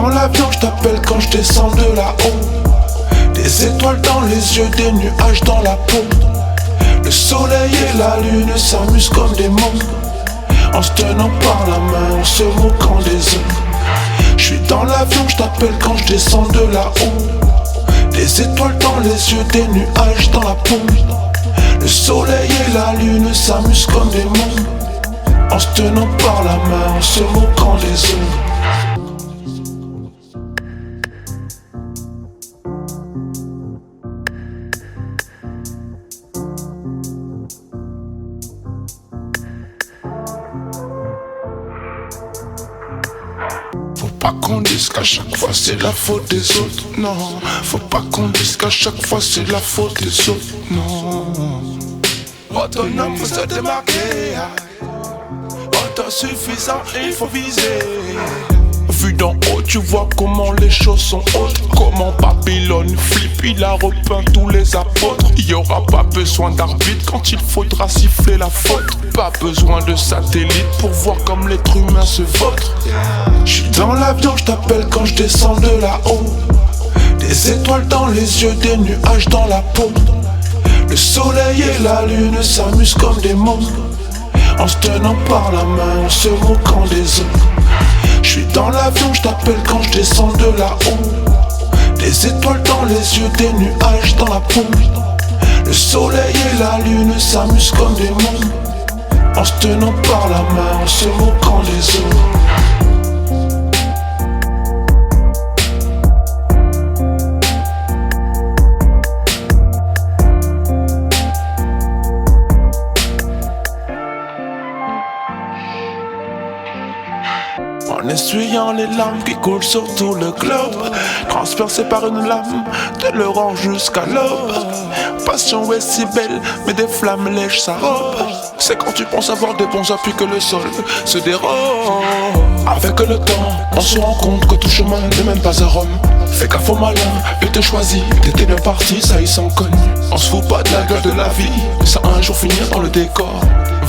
dans l'avion, je t'appelle quand je descends de là-haut. Des étoiles dans les yeux, des nuages dans la peau. Le soleil et la lune s'amusent comme des mômes, en se tenant par la main, en se moquant des autres. Je suis dans l'avion, je t'appelle quand je descends de là-haut. Des étoiles dans les yeux, des nuages dans la peau. Le soleil et la lune s'amusent comme des mômes, en se tenant par la main, en se moquant des autres. Faut pas qu'on dise qu'à chaque fois c'est la faute des autres, non. Faut pas qu'on dise qu'à chaque fois c'est la faute des autres, non. Autonome, faut se démarquer. Autosuffisant, il faut viser. Vu d'en haut, tu vois comment les choses sont hautes. Comment Babylone flippe, il a repeint tous les apôtres. Y aura pas besoin d'arbitre quand il faudra siffler la faute. Pas besoin de satellite pour voir comme l'être humain se vautre. J'suis dans l'avion, j't'appelle quand je descends de là-haut. Des étoiles dans les yeux, des nuages dans la peau. Le soleil et la lune s'amusent comme des mômes, en se tenant par la main, en se moquant des autres. J'suis dans l'avion, j't'appelle quand je descends de là-haut. Des étoiles dans les yeux, des nuages dans la peau. Le soleil et la lune s'amusent comme des mômes, en se tenant par la main, en se moquant des autres. En essuyant les larmes qui coulent sur tout le globe, transpercé par une lame de l'aurore jusqu'à l'aube. Passion est si belle, mais des flammes lèchent sa robe. C'est quand tu penses avoir de bons appuis que le sol se dérobe. Avec le temps, on se rend compte que tout chemin n'est même pas à Rome. Fais gaffe au malin, il te choisit, t'étais bien parti, ça y s'en cogne. On se fout pas de la gueule de la vie, ça un jour finir dans le décor.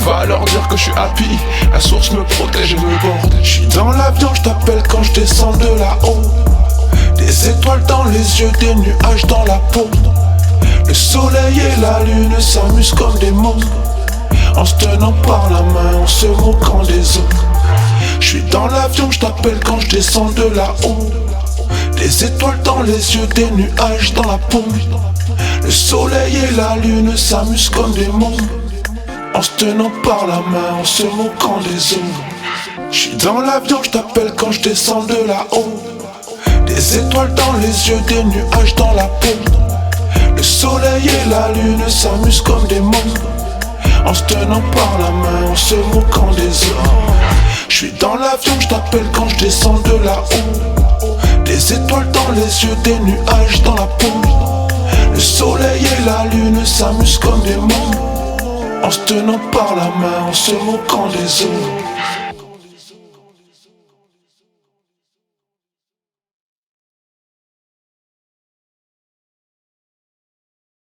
Va leur dire que je suis happy, la source me protège et me borde. J'suis dans l'avion, j't'appelle quand je descends de là-haut. Des étoiles dans les yeux, des nuages dans la peau. Le soleil et la lune s'amusent comme des mômes, en se tenant par la main, en se moquant des autres. J'suis dans l'avion, j't'appelle quand je descends de là-haut. Des étoiles dans les yeux, des nuages dans la peau. Le soleil et la lune s'amusent comme des mômes, en se tenant par la main, en se moquant des autres. J'suis dans l'avion, j't'appelle quand je descends de là-haut. Des étoiles dans les yeux, des nuages dans la peau. Le soleil et la lune s'amusent comme des mômes, en se tenant par la main, en se moquant des autres. J'suis dans l'avion, j't'appelle quand je descends de là-haut. Des étoiles dans les yeux, des nuages dans la peau. Le soleil et la lune s'amusent comme des mômes, en se tenant par la main, en se moquant des autres.